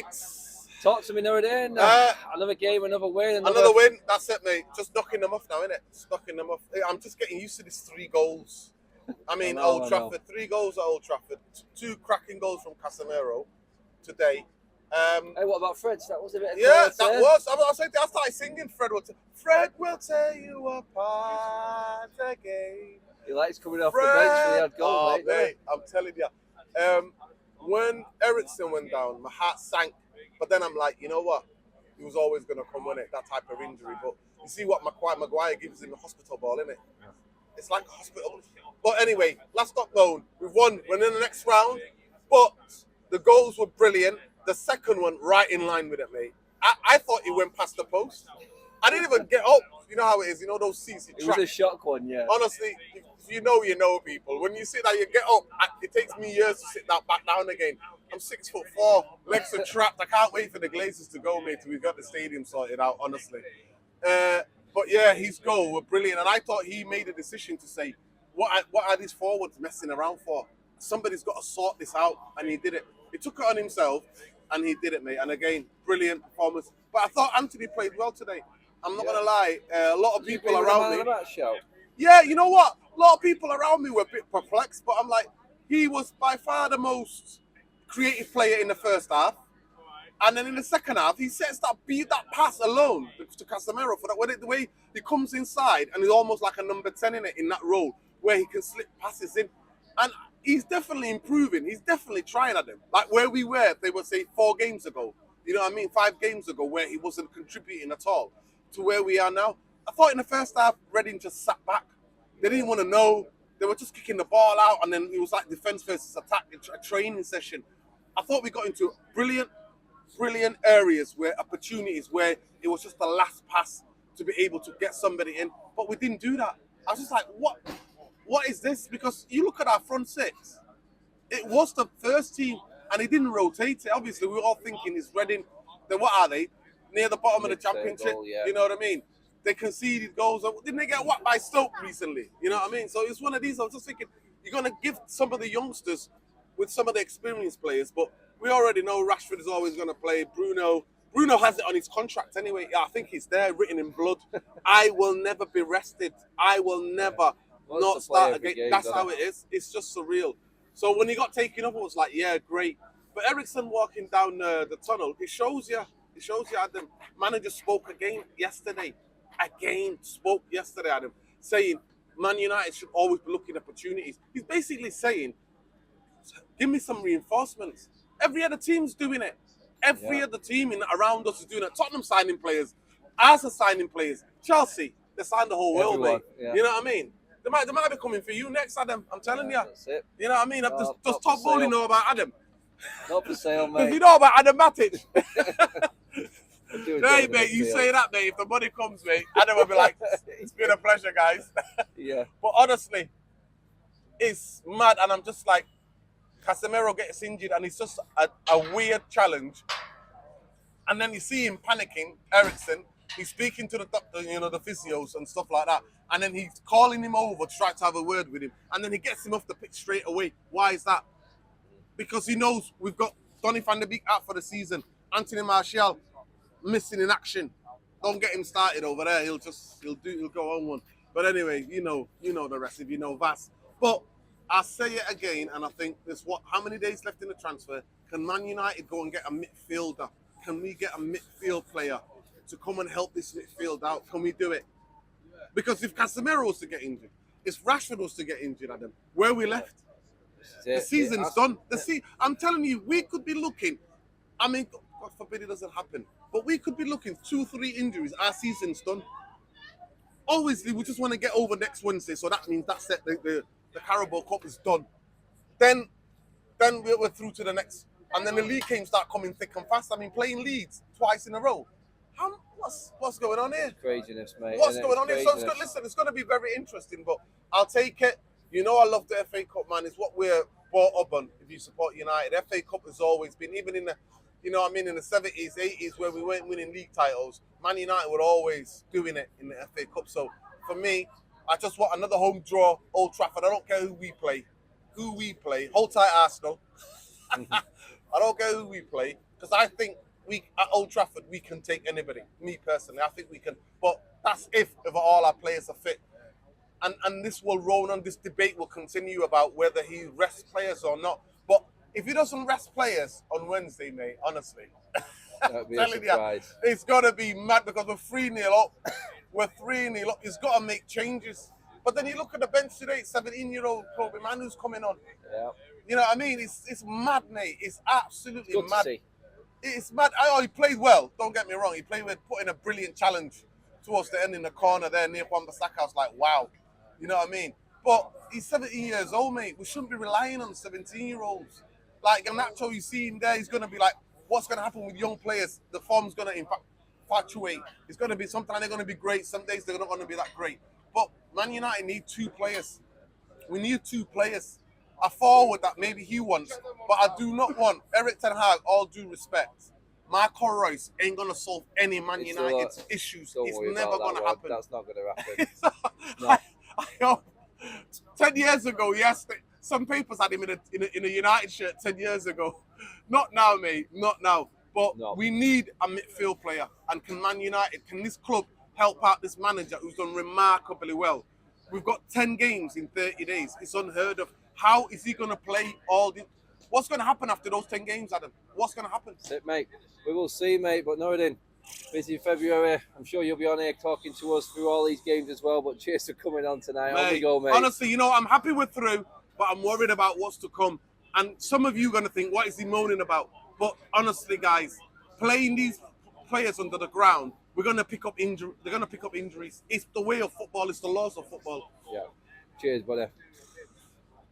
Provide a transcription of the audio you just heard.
Right. Talk to me, Nuradin. Another game, another win. Another win. That's it, mate. Just knocking them off now, innit? Just knocking them off. I'm just getting used to these 3 goals. I mean, Old Trafford. 3 goals at Old Trafford. 2 cracking goals from Casemiro today. Hey, what about Fred? That was a bit of that was. I started singing Fred will tear you apart again. He likes coming off the bench for the odd goal, mate. I'm telling you. When Eriksen went down, my heart sank. But then I'm like, you know what? He was always going to come win it, that type of injury. But you see what Maguire gives him, a hospital ball, innit? It's like a hospital. But anyway, last not known. We've won. We're in the next round. But the goals were brilliant. The second one, right in line with it, mate. I thought he went past the post. I didn't even get up. You know how it is. You know those seats. It was a shock one, yeah. Honestly, you know people. When you sit down, you get up. It takes me years to sit back down again. I'm 6'4", legs are trapped. I can't wait for the Glazers to go, mate, till we've got the stadium sorted out, honestly. But yeah, his goal were brilliant. And I thought he made a decision to say, what are these forwards messing around for? Somebody's got to sort this out. And he did it. He took it on himself and he did it, mate. And again, brilliant performance. But I thought Anthony played well today. I'm not going to lie. A lot of people around me. Yeah, you know what? A lot of people around me were a bit perplexed. But I'm like, he was by far the most creative player in the first half. And then in the second half, he sets that pass alone to Casemiro for that. The way he comes inside and he's almost like a number 10 in that role where he can slip passes in. And he's definitely improving. He's definitely trying at them. Like where we were, they would say 4 games ago. You know what I mean? 5 games ago where he wasn't contributing at all to where we are now. I thought in the first half, Reading just sat back. They didn't want to know. They were just kicking the ball out and then it was like defense versus attack, a training session. I thought we got into brilliant areas where opportunities where it was just the last pass to be able to get somebody in, but we didn't do that. I was just like, what is this? Because you look at our front 6, it was the first team and he didn't rotate it. Obviously, we were all thinking it's Reading. Then what are they? Near the bottom of the championship. Goal, yeah. You know what I mean? They conceded goals. Didn't they get whacked by Stoke recently? You know what I mean? So it's one of these. I was just thinking, you're going to give some of the youngsters with some of the experienced players, but we already know Rashford is always going to play. Bruno has it on his contract anyway. Yeah, I think it's there, written in blood. I will never be rested. I will never not start again. That's how it is. It's just surreal. So when he got taken up, I was like, yeah, great. But Eriksen walking down the tunnel, it shows you. The manager spoke again yesterday, Adam, saying Man United should always be looking at opportunities. He's basically saying, give me some reinforcements. Every other team's doing it. Every other team around us is doing it. Tottenham signing players. Arsenal signing players. Chelsea, they signed the whole world, mate. Yeah. You know what I mean? They might be coming for you next, Adam. I'm telling you. That's it. You know what I mean? Does Todd Bowley know about Adam? Not for sale, mate. Does he know about Adam Matic? Hey, mate, you say that, mate. If the money comes, mate, Adam will be like, it's been a pleasure, guys. Yeah. But honestly, it's mad. And I'm just like, Casemiro gets injured and it's just a weird challenge. And then you see him panicking, Eriksen. He's speaking to the doctor, the physios and stuff like that. And then he's calling him over to try to have a word with him. And then he gets him off the pitch straight away. Why is that? Because he knows we've got Donny van der Beek out for the season. Anthony Martial missing in action. Don't get him started over there. He'll go on one. But anyway, you know the rest if you know Vass. But I'll say it again, and I think there's how many days left in the transfer? Can Man United go and get a midfielder? Can we get a midfield player to come and help this midfield out? Can we do it? Because if Casemiro was to get injured, if Rashford was to get injured, Adam, where we left? The season's done. I'm telling you, we could be looking. I mean, God forbid it doesn't happen, but we could be looking 2-3 injuries. Our season's done. Obviously, we just want to get over next Wednesday, so that means that's it. The Carabao Cup is done. Then we're through to the next, and then the league games start coming thick and fast. I mean, playing Leeds twice in a row. What's going on here? Craziness, mate. What's going on here? So it's going to be very interesting, but I'll take it. You know, I love the FA Cup, man. It's what we're brought up on. If you support United, FA Cup has always been, even in the, in the 70s, 80s, where we weren't winning league titles, Man United were always doing it in the FA Cup. So for me, I just want another home draw, Old Trafford. I don't care who we play. Hold tight, Arsenal. I don't care who we play. because I think we at Old Trafford we can take anybody. Me personally, I think we can. But that's if all our players are fit. And this will roll on. This debate will continue about whether he rests players or not. But if he doesn't rest players on Wednesday, mate, honestly, That'd be a telling you, surprise. it's got to be mad because we're 3-0 up. We're 3-0 up. He's got to make changes. But then you look at the bench today, 17-year-old Kobe Manu's coming on. Yeah. You know what I mean? It's mad, mate. It's absolutely Good mad. to see. It's mad. Oh, he played well. Don't get me wrong. He played with putting a brilliant challenge towards the end in the corner there near Wan-Bissaka. I was like, wow. You know what I mean? But he's 17 years old, mate. We shouldn't be relying on 17-year-olds. Like Garnacho, you see him there, he's going to be like, what's going to happen with young players? The form's going to infatuate. It's going to be, sometimes they're going to be great. Some days they're not going to be that great. But Man United need 2 players. We need 2 players. A forward that maybe he wants. But I do not want Eric Ten Hag, all due respect. Marco Reus ain't going to solve any Man United's issues. It's never going to happen. That's not going to happen. No. I hope. 10 years ago, yes, some papers had him in a United shirt 10 years ago. Not now, mate, not now. But we need a midfield player. And can Man United, can this club help out this manager who's done remarkably well? We've got 10 games in 30 days. It's unheard of. How is he going to play all the... What's going to happen after those 10 games, Adam? What's going to happen? That's it, mate. We will see, mate. But Nuradin, busy February. I'm sure you'll be on here talking to us through all these games as well. But cheers for coming on tonight. On we go, mate. Honestly, you know, I'm happy we're through, but I'm worried about what's to come. And some of you are going to think, what is he moaning about? But honestly, guys, playing these players under the ground, we're going to pick up injury. They're going to pick up injuries. It's the way of football. It's the laws of football. Yeah. Cheers, buddy.